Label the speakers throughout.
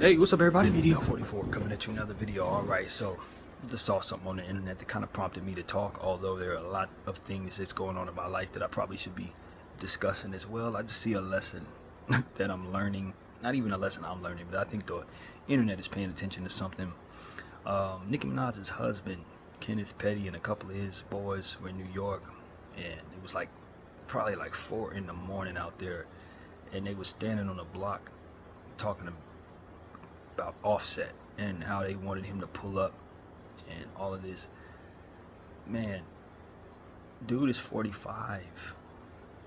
Speaker 1: Hey, what's up everybody? VDL44 coming at you another video. Alright, so just saw something on the internet that kind of prompted me to talk, although there are a lot of things that's going on in my life that I probably should be discussing as well. I just see a lesson that I'm learning. Not even a lesson I'm learning, but I think the internet is paying attention to something. Nicki Minaj's husband, Kenneth Petty, and a couple of his boys were in New York, and it was like probably like 4 in the morning out there, and they were standing on a block talking about Offset and how they wanted him to pull up and all of this. Man, dude is 45.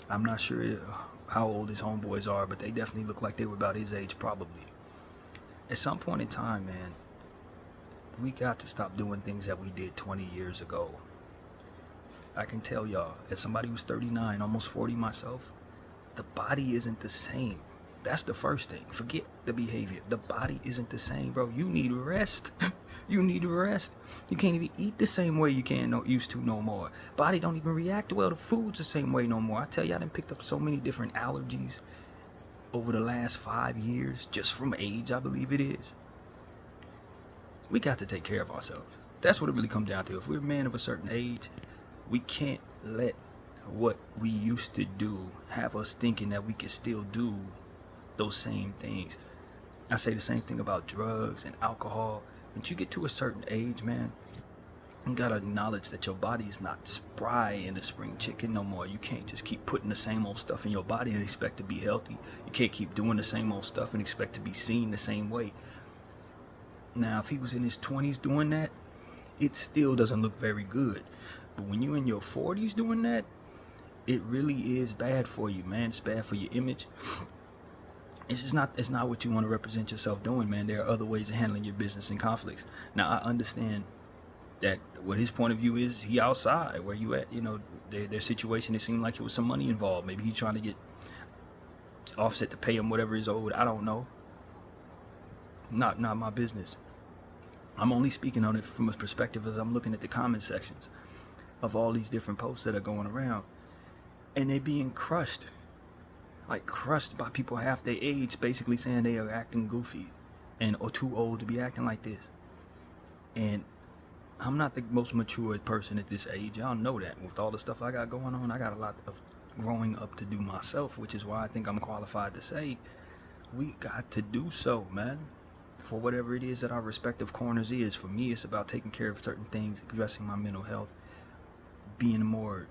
Speaker 1: I'm not sure how old his homeboys are, but they definitely look like they were about his age probably. At some point in time, man, we got to stop doing things that we did 20 years ago. I can tell y'all, as somebody who's 39, almost 40 myself, the body isn't the same. That's the first thing. Forget the behavior. The body isn't the same, bro. You need rest. You need rest. You can't even eat the same way you used to no more. Body don't even react well to foods the same way no more. I tell you, I done picked up so many different allergies over the last 5 years, just from age, I believe it is. We got to take care of ourselves. That's what it really comes down to. If we're a man of a certain age, we can't let what we used to do have us thinking that we can still do those same things. I say the same thing about drugs and alcohol. Once you get to a certain age, man, you gotta acknowledge that your body is not spry in a spring chicken no more. You can't just keep putting the same old stuff in your body and expect to be healthy. You can't keep doing the same old stuff and expect to be seen the same way. Now, if he was in his 20s doing that, it still doesn't look very good. But when you're in your 40s doing that, it really is bad for you, man. It's bad for your image. It's not what you want to represent yourself doing, man. There are other ways of handling your business and conflicts. Now, I understand that what his point of view is, he outside, where you at, their situation, it seemed like it was some money involved. Maybe he's trying to get Offset to pay him whatever is owed. I don't know. Not my business. I'm only speaking on it from a perspective as I'm looking at the comment sections of all these different posts that are going around, and they being crushed by people half their age, basically saying they are acting goofy and or too old to be acting like this. And I'm not the most mature person at this age. Y'all know that. With all the stuff I got going on, I got a lot of growing up to do myself, which is why I think I'm qualified to say we got to do so, man. For whatever it is that our respective corners is. For me, it's about taking care of certain things, addressing my mental health, being more,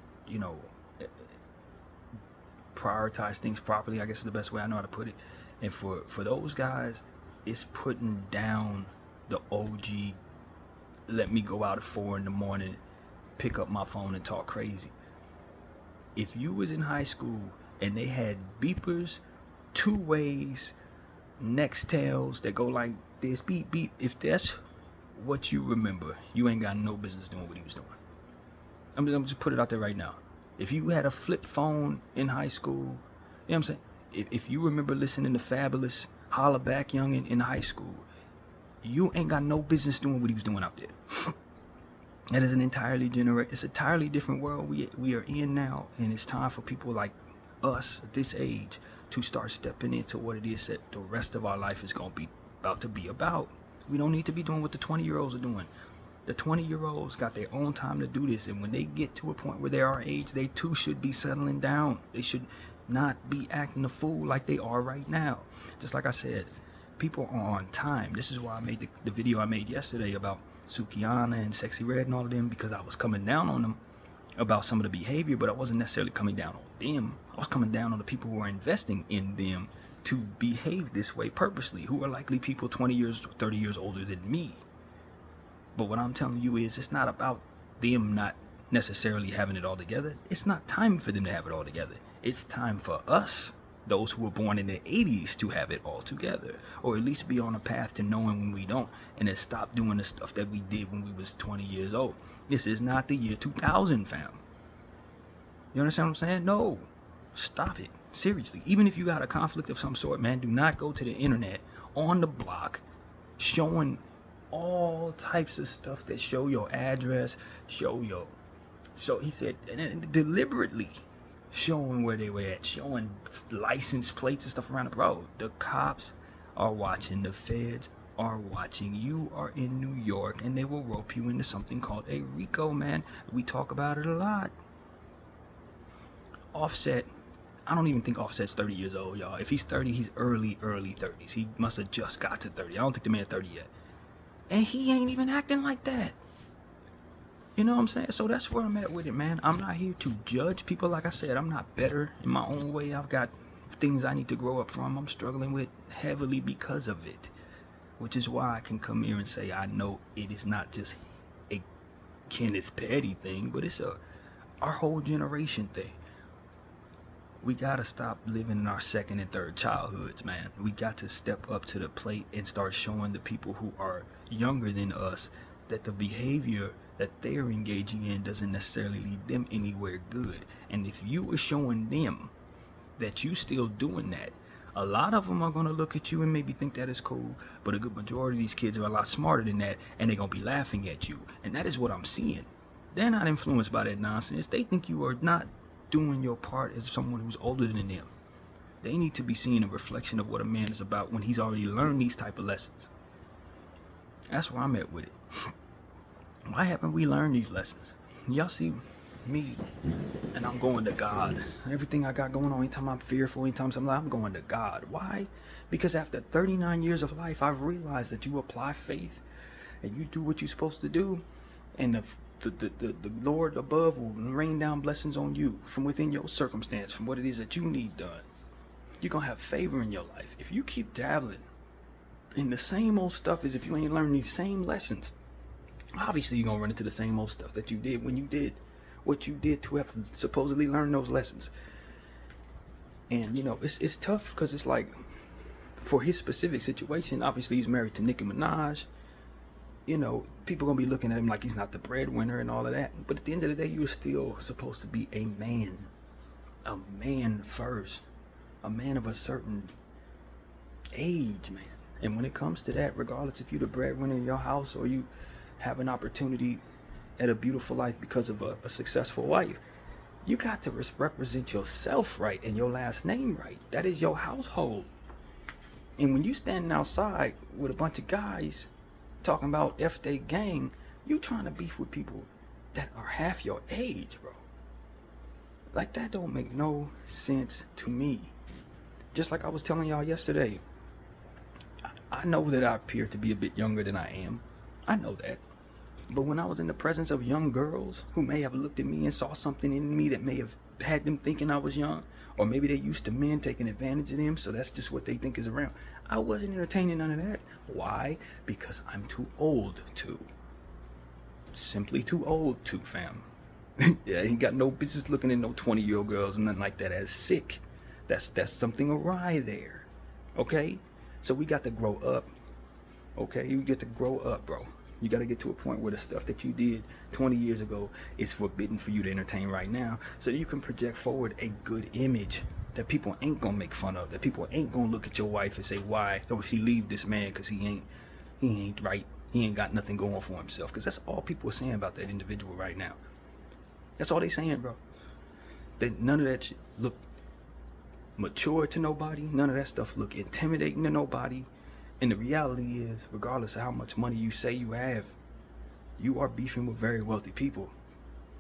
Speaker 1: prioritize things properly, I guess is the best way I know how to put it. And for those guys, it's putting down the OG, let me go out at 4 in the morning, pick up my phone and talk crazy. If you was in high school and they had beepers, 2 ways, Nextels that go like this, beep beep, if that's what you remember, you ain't got no business doing what he was doing. I'm just put it out there right now. If you had a flip phone in high school, you know what I'm saying? If you remember listening to Fabulous, Holla Back Youngin in high school, you ain't got no business doing what he was doing out there. That is it's an entirely different world we are in now, and it's time for people like us at this age to start stepping into what it is that the rest of our life is going to be about. We don't need to be doing what the 20-year-olds are doing. The 20-year-olds got their own time to do this, and when they get to a point where they are our age, they too should be settling down. They should not be acting a fool like they are right now. Just like I said, people are on time. This is why I made the video I made yesterday about Sukiana and Sexy Red and all of them, because I was coming down on them about some of the behavior, but I wasn't necessarily coming down on them. I was coming down on the people who are investing in them to behave this way purposely, who are likely people 20 years, 30 years older than me. But what I'm telling you is, it's not about them not necessarily having it all together. It's not time for them to have it all together. It's time for us, those who were born in the 80s, to have it all together, or at least be on a path to knowing when we don't, and then stop doing the stuff that we did when we was 20 years old. This is not the year 2000, fam. You understand what I'm saying? No. Stop it. Seriously. Even if you got a conflict of some sort, man, do not go to the internet on the block showing all types of stuff that show your address, so he said, and deliberately showing where they were at, showing license plates and stuff around the road. The cops are watching, the feds are watching. You are in New York and they will rope you into something called a RICO, man. We talk about it a lot. Offset, I don't even think Offset's 30 years old, y'all. If he's 30, he's early 30s. He must have just got to 30. I don't think the man's 30 yet. And he ain't even acting like that. You know what I'm saying? So that's where I'm at with it, man. I'm not here to judge people. Like I said, I'm not better in my own way. I've got things I need to grow up from. I'm struggling with heavily because of it. Which is why I can come here and say I know it is not just a Kenneth Petty thing, but it's our whole generation thing. We gotta stop living in our second and third childhoods, man. We got to step up to the plate and start showing the people who are younger than us that the behavior that they're engaging in doesn't necessarily lead them anywhere good. And if you are showing them that you still doing that, a lot of them are going to look at you and maybe think that is cool, but a good majority of these kids are a lot smarter than that, and they're going to be laughing at you. And that is what I'm seeing. They're not influenced by that nonsense. They think you are not doing your part as someone who's older than them. They need to be seeing a reflection of what a man is about when he's already learned these type of lessons. That's where I'm at with it. Why haven't we learned these lessons? Y'all see me, and I'm going to God. Everything I got going on, anytime I'm fearful, anytime I'm going to God. Why? Because after 39 years of life, I've realized that you apply faith and you do what you're supposed to do, and the Lord above will rain down blessings on you from within your circumstance, from what it is that you need done. You're going to have favor in your life. If you keep dabbling in the same old stuff as if you ain't learned these same lessons, obviously you're going to run into the same old stuff that you did when you did what you did to have supposedly learned those lessons. And, you know, it's tough because it's like, for his specific situation, obviously he's married to Nicki Minaj. You know, people going to be looking at him like he's not the breadwinner and all of that. But at the end of the day, you're still supposed to be a man first, a man of a certain age, man. And when it comes to that, regardless if you're the breadwinner in your house or you have an opportunity at a beautiful life because of a successful wife, you got to represent yourself right and your last name right. That is your household. And when you standing outside with a bunch of guys talking about F they gang, you trying to beef with people that are half your age, bro. Like, that don't make no sense to me. Just like I was telling y'all yesterday, I know that I appear to be a bit younger than I am. I know that. But when I was in the presence of young girls who may have looked at me and saw something in me that may have had them thinking I was young, or maybe they're used to men taking advantage of them, so that's just what they think is around, I wasn't entertaining none of that. Why? Because I'm too old to. Simply too old to, fam. Yeah, I ain't got no business looking at no 20-year-old girls and nothing like that as sick. That's something awry there. Okay? So we got to grow up. Okay? You get to grow up, bro. You got to get to a point where the stuff that you did 20 years ago is forbidden for you to entertain right now, so that you can project forward a good image that people ain't going to make fun of, that people ain't going to look at your wife and say, why don't she leave this man, because he ain't right, he ain't got nothing going for himself. Because that's all people are saying about that individual right now. That's all they saying, bro. That none of that shit look mature to nobody. None of that stuff look intimidating to nobody. And the reality is, regardless of how much money you say you have, you are beefing with very wealthy people.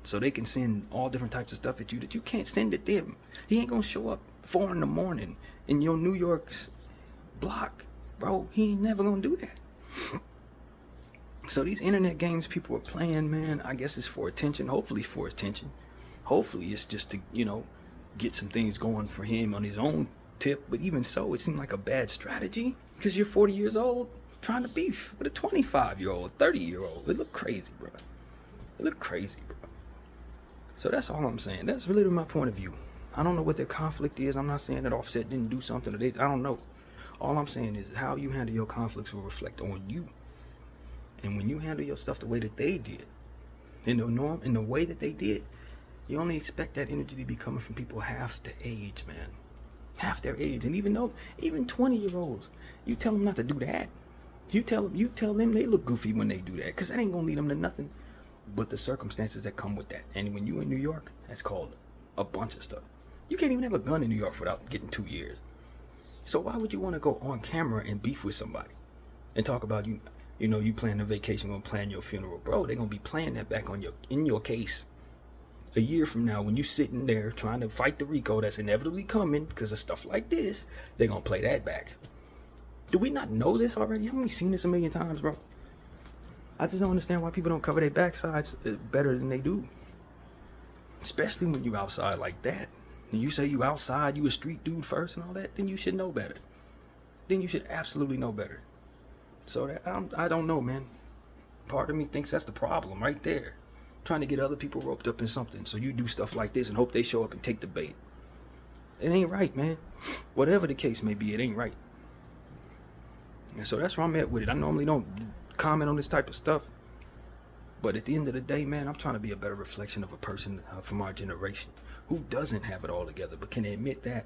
Speaker 1: So they can send all different types of stuff at you that you can't send at them. He ain't gonna show up 4 a.m. in your New York's block, bro. He ain't never gonna do that. So these internet games people are playing, man, I guess it's for attention. Hopefully it's for attention. Hopefully it's just to, you know, get some things going for him on his own tip. But even so, it seemed like a bad strategy, because you're 40 years old trying to beef with a 25-year-old, 30-year-old. It look crazy, bro. It look crazy, bro. So that's all I'm saying. That's really my point of view. I don't know what their conflict is. I'm not saying that Offset didn't do something, or I don't know. All I'm saying is how you handle your conflicts will reflect on you. And when you handle your stuff the way that they did, in the way that they did, you only expect that energy to be coming from people half the age, man. Half their age. And even 20-year-olds, you tell them not to do that. You tell them they look goofy when they do that, because that ain't gonna lead them to nothing but the circumstances that come with that. And when you in New York, that's called a bunch of stuff. You can't even have a gun in New York without getting 2 years. So why would you want to go on camera and beef with somebody and talk about you plan a vacation, gonna plan your funeral, bro? They're gonna be playing that back in your case a year from now when you sitting there trying to fight the RICO that's inevitably coming because of stuff like this. They're gonna play that back. Do we not know this already? Haven't we seen this a million times, bro? I just don't understand why people don't cover their backsides better than they do. Especially when you outside like that. And you say you outside, you a street dude first and all that, then you should know better. Then you should absolutely know better. So that I don't know, man. Part of me thinks that's the problem right there. Trying to get other people roped up in something. So you do stuff like this and hope they show up and take the bait. It ain't right, man. Whatever the case may be, it ain't right. And so that's where I'm at with it. I normally don't comment on this type of stuff. But at the end of the day, man, I'm trying to be a better reflection of a person from our generation who doesn't have it all together, but can admit that.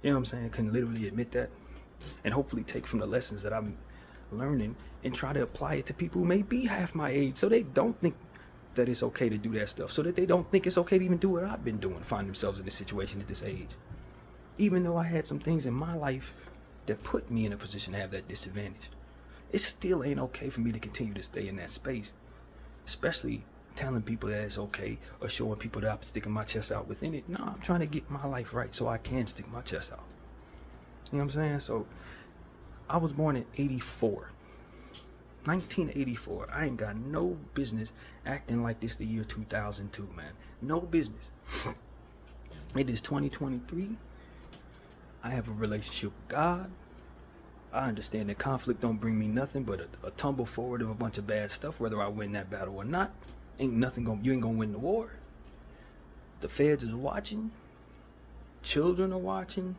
Speaker 1: You know what I'm saying? Can literally admit that. And hopefully take from the lessons that I'm learning and try to apply it to people who may be half my age so they don't think that it's okay to do that stuff, so that they don't think it's okay to even do what I've been doing, find themselves in this situation at this age. Even though I had some things in my life that put me in a position to have that disadvantage, it still ain't okay for me to continue to stay in that space, especially telling people that it's okay or showing people that I'm sticking my chest out within it. No, I'm trying to get my life right so I can stick my chest out. You know what I'm saying? So I was born in 1984. I ain't got no business acting like this the year 2002, man. No business. It is 2023. I have a relationship with God. I understand that conflict don't bring me nothing but a tumble forward of a bunch of bad stuff, whether I win that battle or not. You ain't gonna win the war. The feds is watching. Children are watching.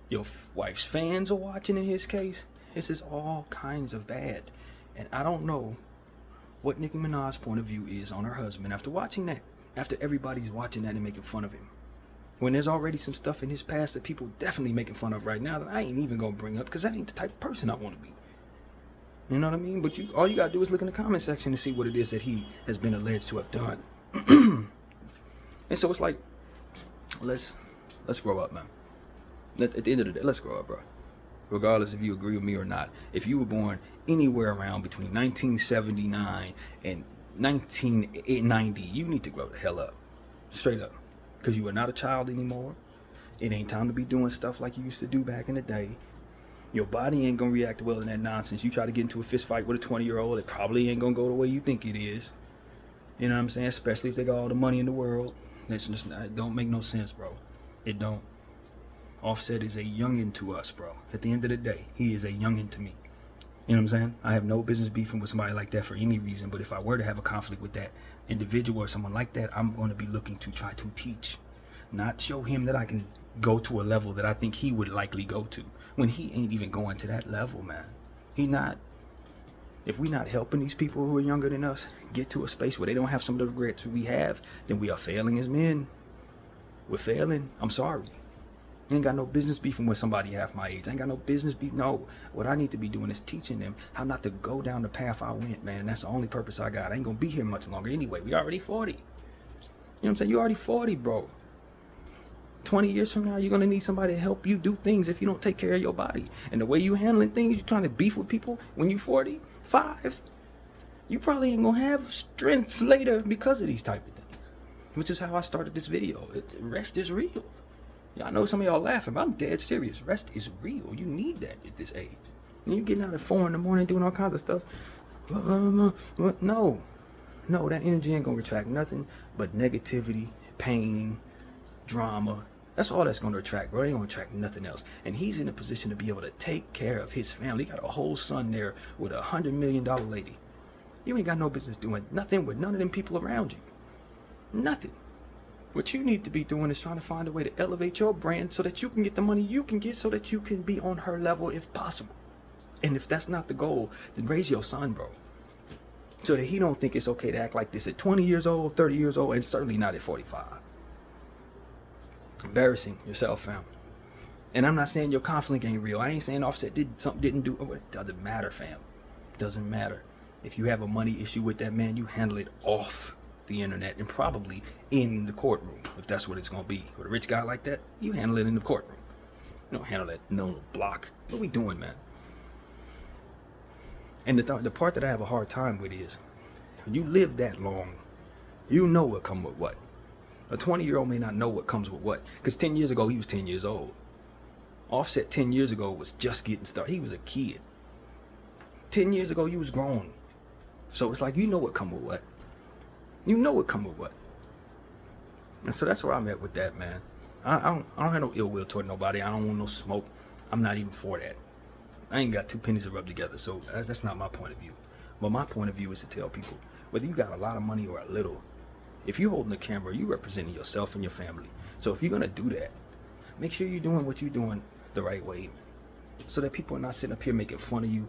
Speaker 1: Your wife's fans are watching in his case. This is all kinds of bad. And I don't know what Nicki Minaj's point of view is on her husband after watching that. After everybody's watching that and making fun of him. When there's already some stuff in his past that people definitely making fun of right now that I ain't even gonna bring up because that ain't the type of person I want to be. You know what I mean? But all you gotta do is look in the comment section to see what it is that he has been alleged to have done. And so it's like, let's grow up, man. At the end of the day, let's grow up, bro. Regardless if you agree with me or not. If you were born anywhere around between 1979 and 1990, you need to grow the hell up. Straight up. Because you are not a child anymore. It ain't time to be doing stuff like you used to do back in the day. Your body ain't gonna react well in that nonsense. You try to get into a fist fight with a 20-year-old, it probably ain't gonna go the way you think it is. You know what I'm saying? Especially if they got all the money in the world. It don't make no sense, bro. It don't. Offset is a youngin' to us, bro. At the end of the day, he is a youngin' to me. You know what I'm saying? I have no business beefing with somebody like that for any reason, but if I were to have a conflict with that individual or someone like that, I'm going to be looking to try to teach, not show him that I can go to a level that I think he would likely go to, when he ain't even going to that level, man. He not. If we not helping these people who are younger than us get to a space where they don't have some of the regrets we have, then we are failing as men. We're failing. I'm sorry. I ain't got no business beefing with somebody half my age. I ain't got no business No, what I need to be doing is teaching them how not to go down the path I went, man. And that's the only purpose I got. I ain't gonna be here much longer anyway. We already 40. You know what I'm saying? You already 40, bro. 20 years from now, you're gonna need somebody to help you do things if you don't take care of your body. And the way you handling things, you trying to beef with people when you 45, you probably ain't gonna have strength later because of these type of things. Which is how I started this video. Rest is real. Yeah, I know some of y'all laughing, but I'm dead serious. Rest is real. You need that at this age. And you getting out at 4 a.m. doing all kinds of stuff. No, that energy ain't gonna attract nothing but negativity, pain, drama. That's all that's gonna attract, bro. It ain't gonna attract nothing else. And he's in a position to be able to take care of his family. He got a whole son there with a $100 million lady. You ain't got no business doing nothing with none of them people around you. Nothing. What you need to be doing is trying to find a way to elevate your brand so that you can get the money you can get so that you can be on her level if possible. And if that's not the goal, then raise your son, bro. So that he don't think it's okay to act like this at 20 years old, 30 years old, and certainly not at 45. Embarrassing yourself, fam. And I'm not saying your conflict ain't real. I ain't saying Offset didn't do. It doesn't matter, fam. It doesn't matter. If you have a money issue with that man, you handle it off the internet and probably in the courtroom, if that's what it's gonna be. With a rich guy like that, you handle it in the courtroom. You don't handle that no block. What are we doing, man? And the part that I have a hard time with is, when you live that long, you know what come with what. A 20-year-old may not know what comes with what, because 10 years ago he was 10 years old. Offset 10 years ago was just getting started. He was a kid. 10 years ago you was grown. So it's like, you know what come with what. You know what come with what. And so that's where I'm at with that, man. I don't have no ill will toward nobody. I don't want no smoke. I'm not even for that. I ain't got two pennies to rub together, so that's not my point of view. But my point of view is to tell people, whether you got a lot of money or a little, if you're holding the camera, you representing yourself and your family. So if you're gonna do that, make sure you're doing what you're doing the right way, so that people are not sitting up here making fun of you,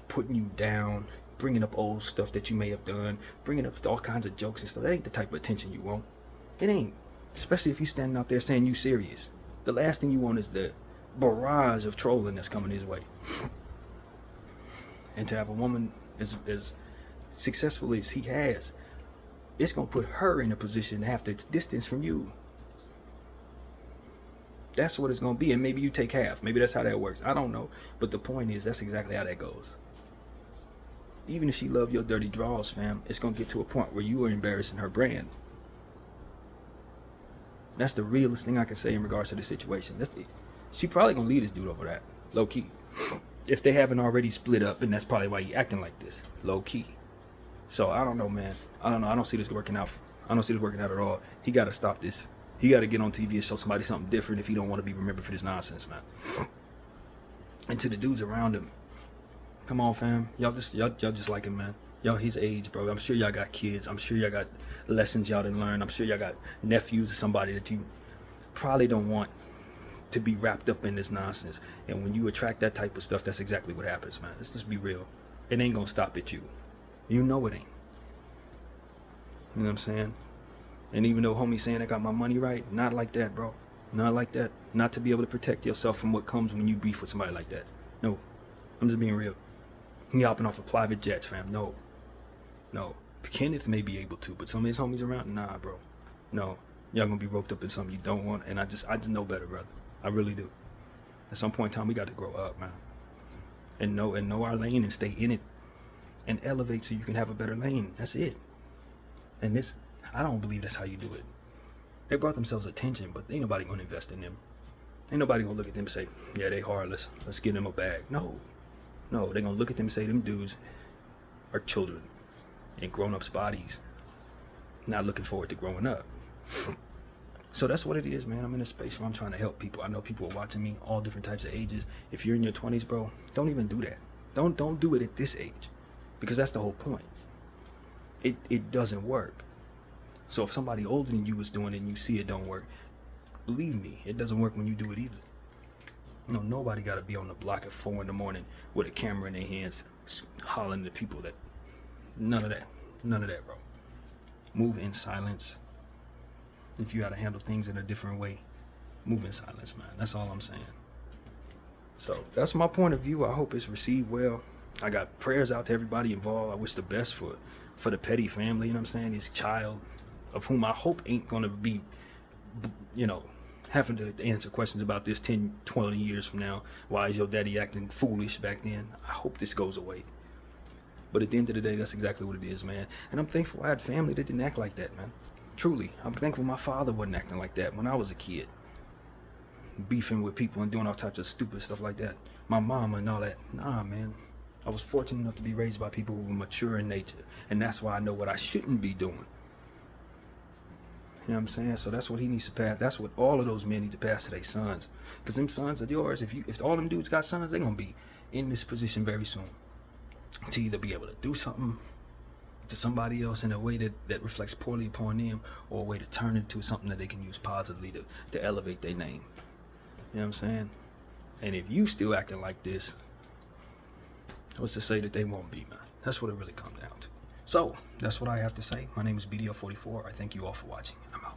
Speaker 1: putting you down, bringing up old stuff that you may have done, bringing up all kinds of jokes and stuff. That ain't the type of attention you want. It ain't. Especially if you're standing out there saying you serious. The last thing you want is the barrage of trolling that's coming his way. And to have a woman as successful as he has, it's going to put her in a position to have to distance from you. That's what it's going to be. And maybe you take half. Maybe that's how that works. I don't know. But the point is, that's exactly how that goes. Even if she love your dirty draws, fam, it's going to get to a point where you are embarrassing her brand. That's the realest thing I can say in regards to the situation. She probably going to leave this dude over that. Low key. If they haven't already split up, and that's probably why he acting like this. Low key. So I don't know, man. I don't know. I don't see this working out. I don't see this working out at all. He got to stop this. He got to get on TV and show somebody something different if he don't want to be remembered for this nonsense, man. And to the dudes around him, come on, fam. Y'all just like him, man. Y'all his age, bro. I'm sure y'all got kids. I'm sure y'all got lessons y'all didn't learn. I'm sure y'all got nephews or somebody that you probably don't want to be wrapped up in this nonsense. And when you attract that type of stuff, that's exactly what happens, man. Let's just be real. It ain't gonna stop at you. You know it ain't. You know what I'm saying? And even though homie saying I got my money right, not like that, bro. Not like that. Not to be able to protect yourself from what comes when you beef with somebody like that. No. I'm just being real. He hopping off of private jets, fam. No. Kenneth may be able to, but some of his homies around, nah, bro. No. Y'all gonna be roped up in something you don't want, and I just know better, brother. I really do. At some point in time, we got to grow up, man. And know our lane and stay in it. And elevate so you can have a better lane. That's it. And this, I don't believe that's how you do it. They brought themselves attention, but ain't nobody gonna invest in them. Ain't nobody gonna look at them and say, yeah, they hard, let's give them a bag. No, they gonna look at them and say, them dudes are children in grown-ups' bodies, not looking forward to growing up. So that's what it is, man. I'm in a space where I'm trying to help people. I know people are watching me, all different types of ages. If you're in your 20s, bro, don't even do that. Don't do it at this age, because that's the whole point. It doesn't work. So if somebody older than you is doing it and you see it don't work, believe me, it doesn't work when you do it either. No, nobody got to be on the block at 4 in the morning with a camera in their hands, hollering at people. That none of that, bro. Move in silence. If you got to handle things in a different way, move in silence, man. That's all I'm saying. So that's my point of view. I hope it's received well. I got prayers out to everybody involved. I wish the best for the Petty family, you know what I'm saying? His child, of whom I hope ain't going to be, having to answer questions about this 10, 20 years from now. Why is your daddy acting foolish back then? I hope this goes away. But at the end of the day, that's exactly what it is, man. And I'm thankful I had family that didn't act like that, man. Truly. I'm thankful my father wasn't acting like that when I was a kid. Beefing with people and doing all types of stupid stuff like that. My mama and all that. Nah, man. I was fortunate enough to be raised by people who were mature in nature. And that's why I know what I shouldn't be doing. You know what I'm saying? So that's what he needs to pass. That's what all of those men need to pass to their sons. Because them sons are yours. If all them dudes got sons, they're going to be in this position very soon. To either be able to do something to somebody else in a way that reflects poorly upon them, or a way to turn it into something that they can use positively to elevate their name. You know what I'm saying? And if you still acting like this, what's to say that they won't be, man? That's what it really comes down to. So, that's what I have to say. My name is BDL44. I thank you all for watching, and I'm out.